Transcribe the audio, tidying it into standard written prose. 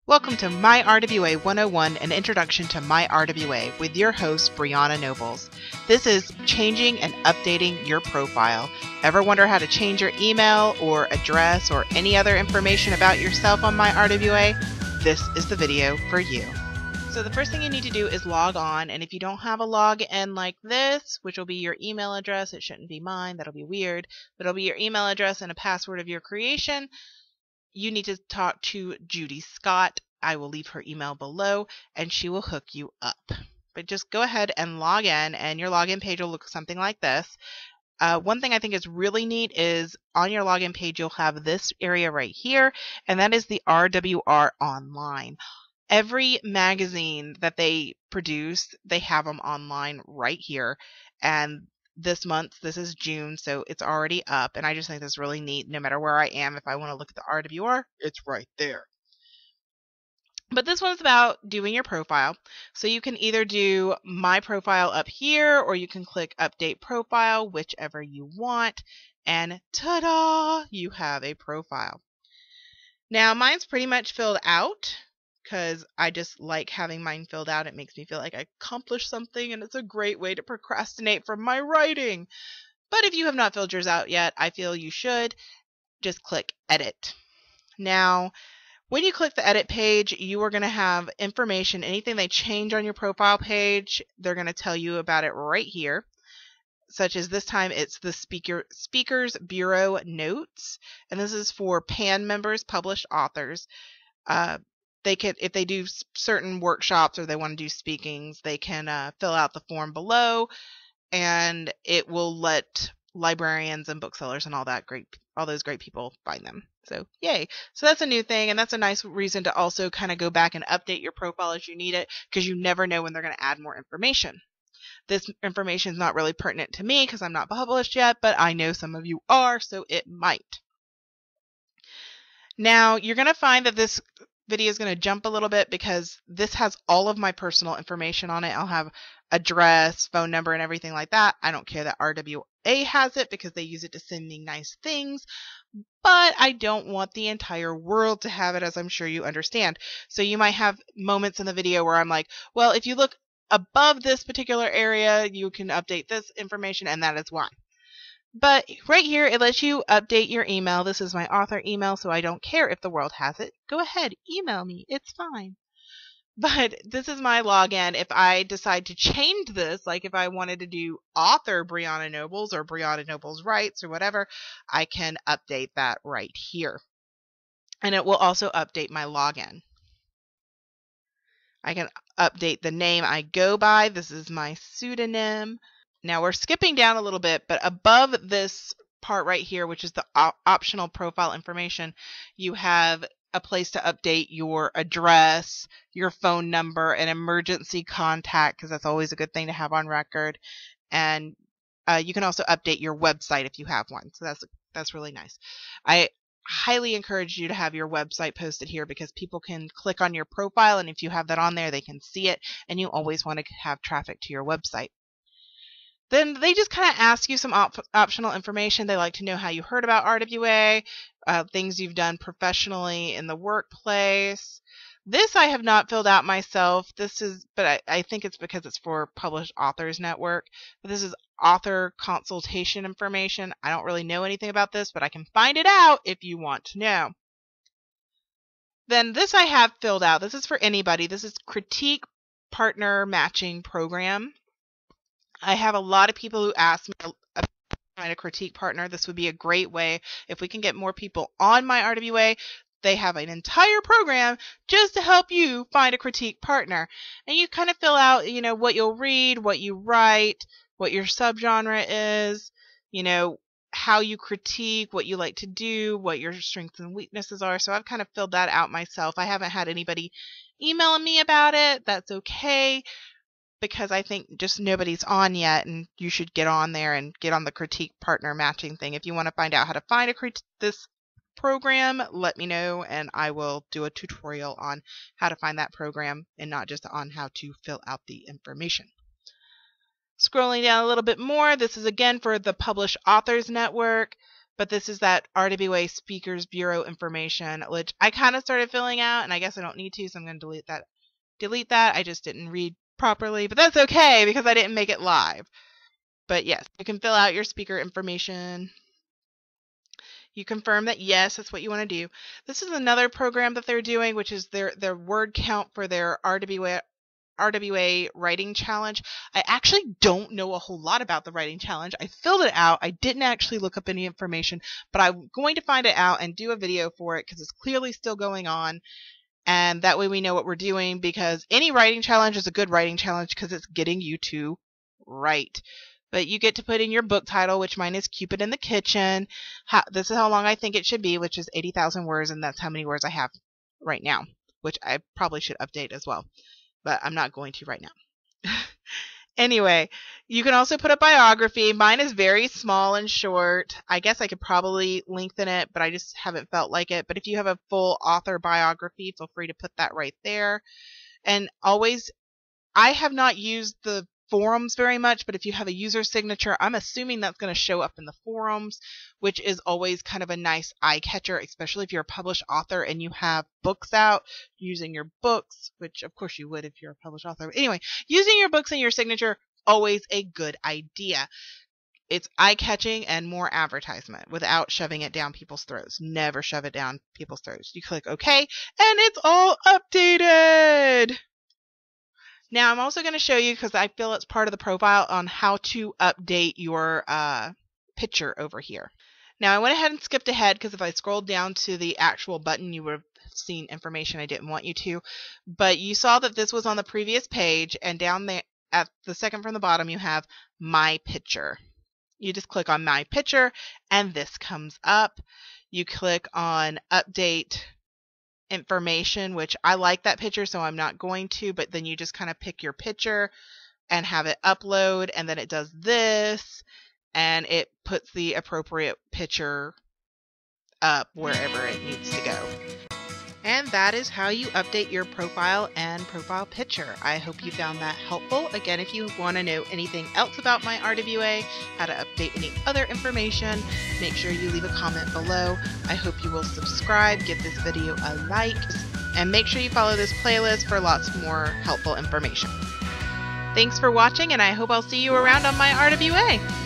Welcome to MyRWA 101, an introduction to MyRWA with your host, Brianna Nobles. This is changing and updating your profile. Ever wonder how to change your email or address or any other information about yourself on MyRWA? This is the video for you. So the first thing you need to do is log on, and if you don't have a login like this, which will be your email address, it shouldn't be mine, that'll be weird, but it'll be your email address and a password of your creation, you need to talk to Judy Scott. I will leave her email below and she will hook you up. But just go ahead and log in, and your login page will look something like this. One thing I think is really neat is on your login page you'll have this area right here, and that is the RWR Online. Every magazine that they produce, they have them online right here, and this month, this is June, so it's already up, and I just think that's really neat. No matter where I am, if I want to look at the RWR, it's right there. But this one's about doing your profile. So you can either do my profile up here, or you can click update profile, whichever you want, and ta-da, you have a profile. Now mine's pretty much filled out, because I just like having mine filled out. It makes me feel like I accomplished something, and it's a great way to procrastinate from my writing. But if you have not filled yours out yet, I feel you should. Just click edit. Now, when you click the edit page, you are going to have information. Anything they change on your profile page, they're going to tell you about it right here. Such as this time, it's the Speakers Bureau Notes, and this is for PAN members, published authors. They can, if they do certain workshops or they want to do speakings, they can fill out the form below, and it will let librarians and booksellers and all those great people find them. So yay. So that's a new thing, and that's a nice reason to also kind of go back and update your profile as you need it, because you never know when they're going to add more information. This information is not really pertinent to me because I'm not published yet, but I know some of you are, so it might. Now you're going to find that this video is going to jump a little bit because this has all of my personal information on it. I'll have address, phone number, and everything like that. I don't care that RWA has it because they use it to send me nice things, but I don't want the entire world to have it, as I'm sure you understand. So you might have moments in the video where I'm like, well, if you look above this particular area, you can update this information, and that is why. But right here, it lets you update your email. This is my author email, so I don't care if the world has it. Go ahead, email me. It's fine. But this is my login. If I decide to change this, like if I wanted to do author Brianna Nobles or Brianna Nobles Writes or whatever, I can update that right here. And it will also update my login. I can update the name I go by. This is my pseudonym. Now we're skipping down a little bit, but above this part right here, which is the optional profile information, you have a place to update your address, your phone number, an emergency contact, because that's always a good thing to have on record. And you can also update your website if you have one. So that's really nice. I highly encourage you to have your website posted here because people can click on your profile, and if you have that on there, they can see it, and you always want to have traffic to your website. Then they just kind of ask you some optional information. They like to know how you heard about RWA, things you've done professionally in the workplace. This I have not filled out myself. But I think it's because it's for Published Authors Network. But this is author consultation information. I don't really know anything about this, but I can find it out if you want to know. Then this I have filled out. This is for anybody. This is Critique Partner Matching Program. I have a lot of people who ask me to find a critique partner. This would be a great way if we can get more people on MyRWA. They have an entire program just to help you find a critique partner. And you kind of fill out, what you'll read, what you write, what your subgenre is, how you critique, what you like to do, what your strengths and weaknesses are. So I've kind of filled that out myself. I haven't had anybody emailing me about it. That's okay, because I think just nobody's on yet, and you should get on there and get on the critique partner matching thing. If you want to find out how to find this program, let me know, and I will do a tutorial on how to find that program and not just on how to fill out the information. Scrolling down a little bit more, this is again for the Published Authors Network. but this is that RWA Speakers Bureau information, which I kind of started filling out, and I guess I don't need to, so I'm going to delete that. I just didn't read properly, but that's okay because I didn't make it live. But yes, you can fill out your speaker information. You confirm that yes, that's what you want to do. This is another program that they're doing, which is their word count for their RWA writing challenge. I actually don't know a whole lot about the writing challenge. I filled it out. I didn't actually look up any information, but I'm going to find it out and do a video for it because it's clearly still going on. And that way we know what we're doing, because any writing challenge is a good writing challenge because it's getting you to write. But you get to put in your book title, which mine is Cupid in the Kitchen. This is how long I think it should be, which is 80,000 words, and that's how many words I have right now, which I probably should update as well. But I'm not going to right now. Anyway, you can also put a biography. Mine is very small and short. I guess I could probably lengthen it, but I just haven't felt like it. But if you have a full author biography, feel free to put that right there. And always, I have not used the forums very much, but if you have a user signature, I'm assuming that's going to show up in the forums, which is always kind of a nice eye catcher, especially if you're a published author and you have books out, using your books, which of course you would if you're a published author. But anyway, using your books in your signature, always a good idea. It's eye catching and more advertisement without shoving it down people's throats. Never shove it down people's throats. You click OK, and it's all updated. Now, I'm also going to show you, because I feel it's part of the profile, on how to update your picture over here. Now, I went ahead and skipped ahead because if I scrolled down to the actual button, you would have seen information I didn't want you to. But you saw that this was on the previous page, and down there at the second from the bottom, you have My Picture. You just click on My Picture, and this comes up. You click on Update Information, which I like that picture, so I'm not going to, but then you just kind of pick your picture and have it upload, and then it does this, and it puts the appropriate picture up wherever it needs to go. And that is how you update your profile and profile picture. I hope you found that helpful. Again, if you want to know anything else about MyRWA, how to update any other information, make sure you leave a comment below. I hope you will subscribe, give this video a like, and make sure you follow this playlist for lots more helpful information. Thanks for watching, and I hope I'll see you around on MyRWA.